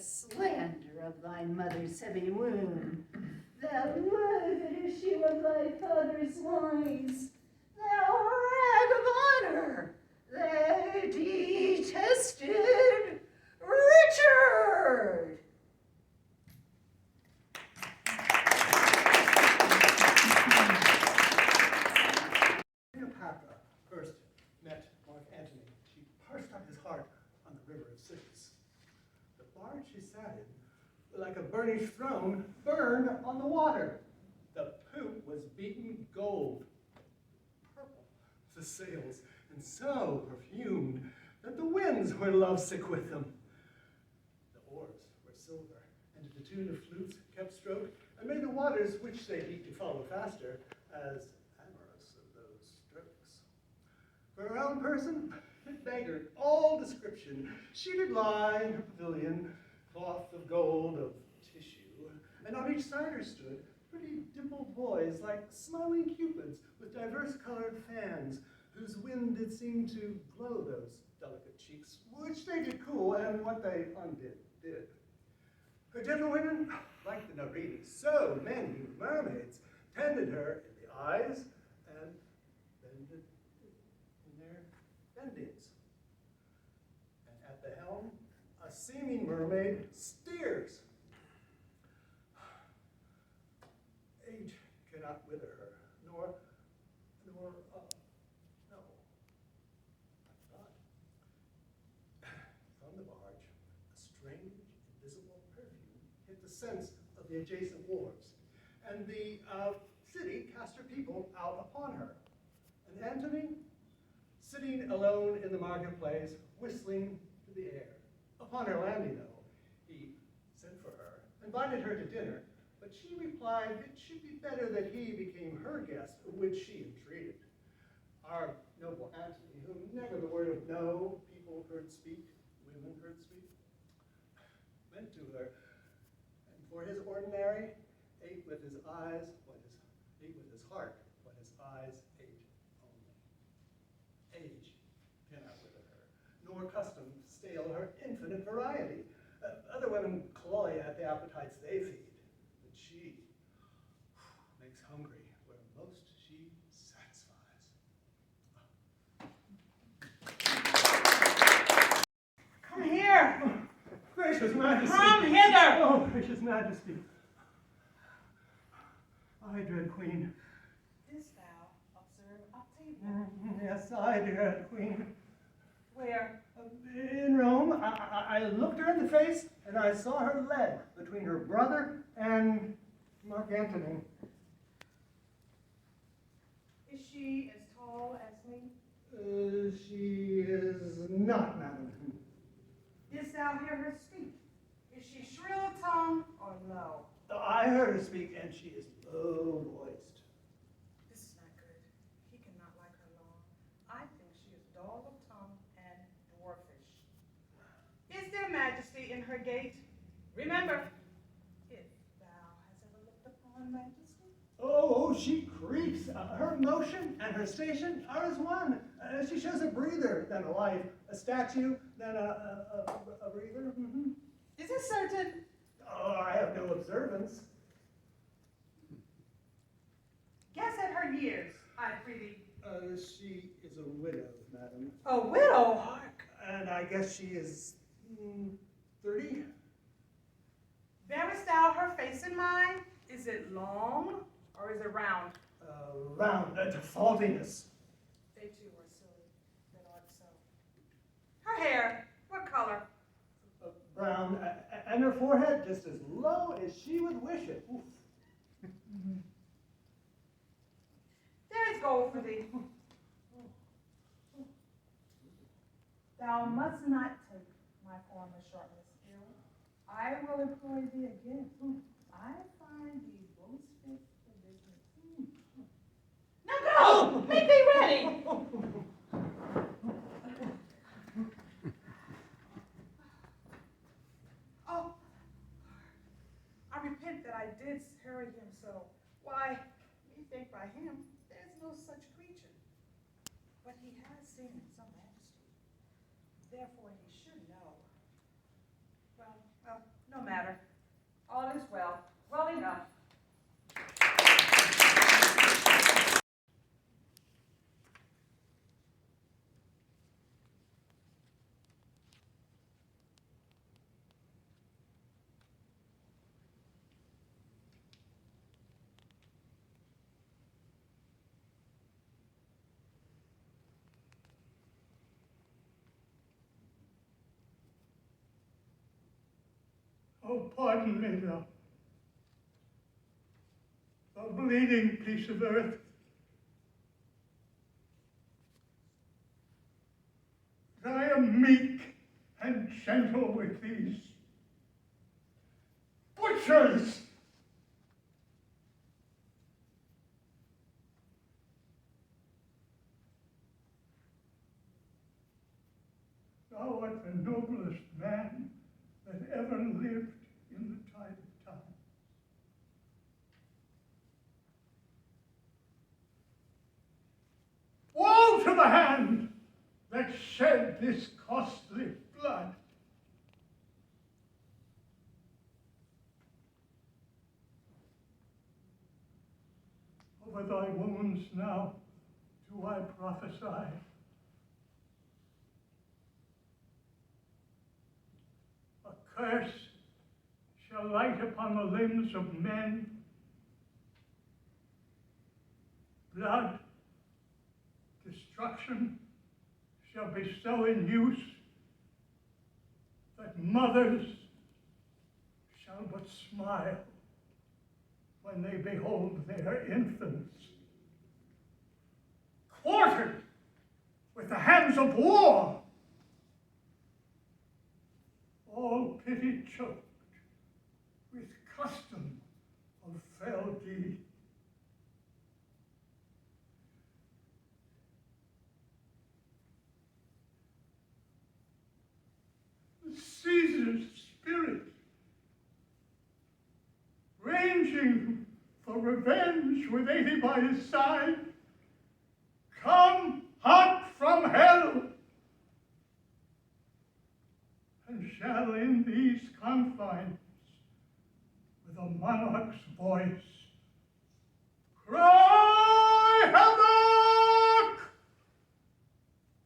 slander of thy mother's heavy wound. Thou loathed if she was thy father's wife. Thou rag of honor, thou detested Richard. Cleopatra first met Mark Antony. She parsed out his heart on the river of Styx. The barge she sat in, like a burnished throne, burned on the water. The poop was beaten gold, purple the sails, and so perfumed that the winds were lovesick with them. The oars were silver, and to the tune of flutes kept stroke, and made the waters which they beat to follow faster, as amorous of those strokes. For her own person, it beggared all description. She did lie in her pavilion, cloth of gold, of tissue, and on each side her stood pretty dimpled boys, like smiling cupids, with diverse colored fans, whose wind did seem to glow those delicate cheeks, which they did cool, and what they undid did. Her gentlewomen, like the Nereides, so many mermaids, tended her in the eyes, and bended in their bendings. And at the helm, a seeming mermaid steers. Age cannot wither her, nor, no, not. From the barge, a strange, invisible perfume hit the sense of the adjacent wharves, and the city cast her people out upon her. And Antony, sitting alone in the marketplace, whistling to the air. Upon her landing, though, he sent for her, invited her to dinner, but she replied it should be better that he became her guest, which she entreated. Our noble Antony, whom never the word of no people heard speak, women heard speak, went to her, and for his ordinary, ate with his eyes ate with his heart what his eyes ate only. Age cannot wither her, nor custom stale her infinite variety. Other women cloy at the appetites they feed, but she makes hungry where most she satisfies. Come here! Gracious Majesty! Come hither! Oh, gracious Majesty! I dread Queen. Didst thou observe Octavia? Yes, I dread Queen. Where? In Rome, I looked her in the face, and I saw her leg between her brother and Mark Antony. Is she as tall as me? She is not, madam. Didst thou hear her speak? Is she shrill-tongued or low? I heard her speak, and she is low-voiced. This is not good. He cannot like her long. I think she is dull of tongue and dwarfish. Is there majesty in her gait? Remember, if thou hast ever looked upon majesty. Oh, she creeps. Her motion and her station are as one. She shows a breather than a life, a statue than a breather. Mm-hmm. Is it certain? Oh, I have no observance. Guess at her years, I prithee. She is a widow, madam. A widow? Hark. And I guess she is 30? Bearest thou her face in mind? Is it long or is it round? Round, to faultiness. They too are silly that art so. Her hair, what color? Brown, and her forehead just as low as she would wish it. Oof. There is gold for thee. Thou must not take my former shortness ill. I will employ thee again. I find thee boastful for business. Now go! Make thee ready! Oh, I repent that I did hurry him so. Why, we think by him there's no such creature. But he has seen some majesty. Therefore he should know. Well, No matter. All is well. Well enough. Oh, pardon me, the bleeding piece of earth. I am meek and gentle with these butchers. Thou art the noblest man that ever lived in the tide of time. Woe to the hand that shed this costly blood. Over thy wounds now do I prophesy. A curse shall light upon the limbs of men. Blood, destruction shall be so in use that mothers shall but smile when they behold their infants quartered with the hands of war, all pity choked with custom of fell deed. Caesar's spirit, ranging for revenge with 80 by his side, come hot from hell, and shall in these confines, with a monarch's voice, cry havoc,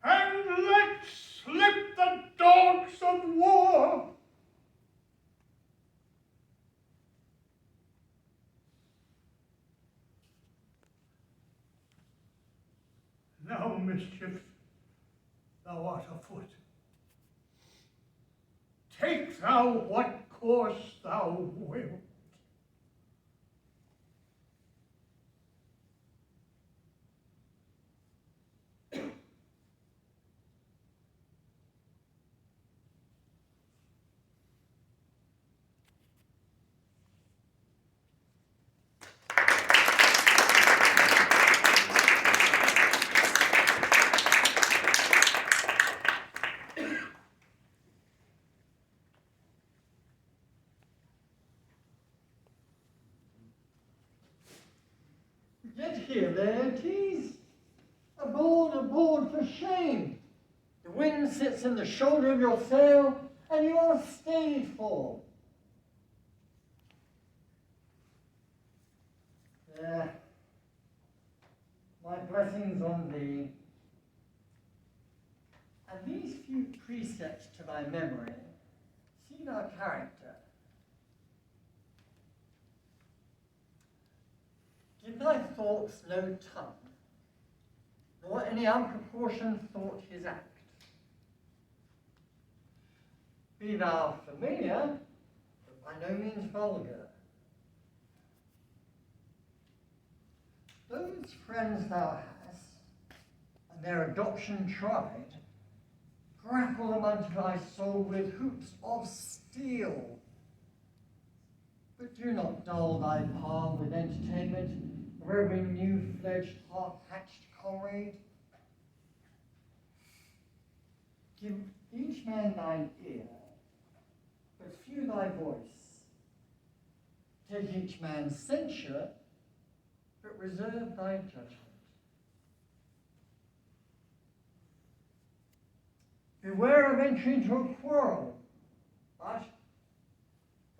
and let slip the dogs of war. Now, mischief, thou art afoot. Take thou what course thou wilt. Get here, Laertes. Aboard for shame. The wind sits in the shoulder of your sail, and you are stayed for. There. My blessings on thee. And these few precepts to thy memory, see thy character. Give thy thoughts no tongue, nor any unproportioned thought his act. Be thou familiar, but by no means vulgar. Those friends thou hast, and their adoption tried, grapple them unto thy soul with hoops of steel. But do not dull thy palm with entertainment of every new-fledged, half-hatched comrade. Give each man thine ear, but few thy voice. Take each man's censure, but reserve thy judgment. Beware of entry into a quarrel, but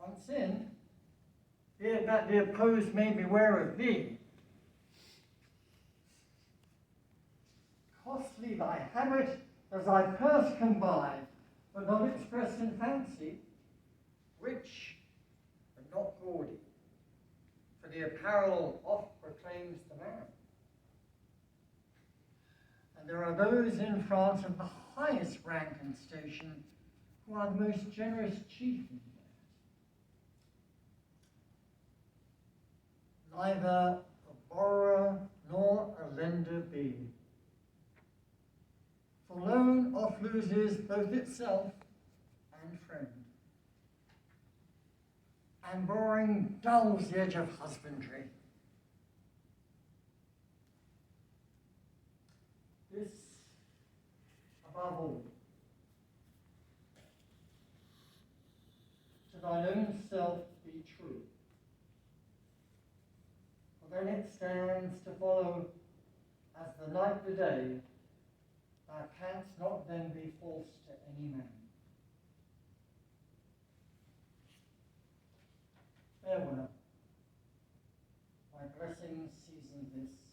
Once in, fear that the opposed may beware of thee. Costly thy habit as thy purse can buy, but not expressed in fancy, rich, but not gaudy, for the apparel oft proclaims the man. And there are those in France of the highest rank and station who are the most generous chiefly. Neither a borrower nor a lender be. For loan oft loses both itself and friend, and borrowing dulls the edge of husbandry. This, above all, to thine own self be true, for then it stands to follow as the night the day. Thou canst not then be false to any man. Farewell. My blessing seasons this.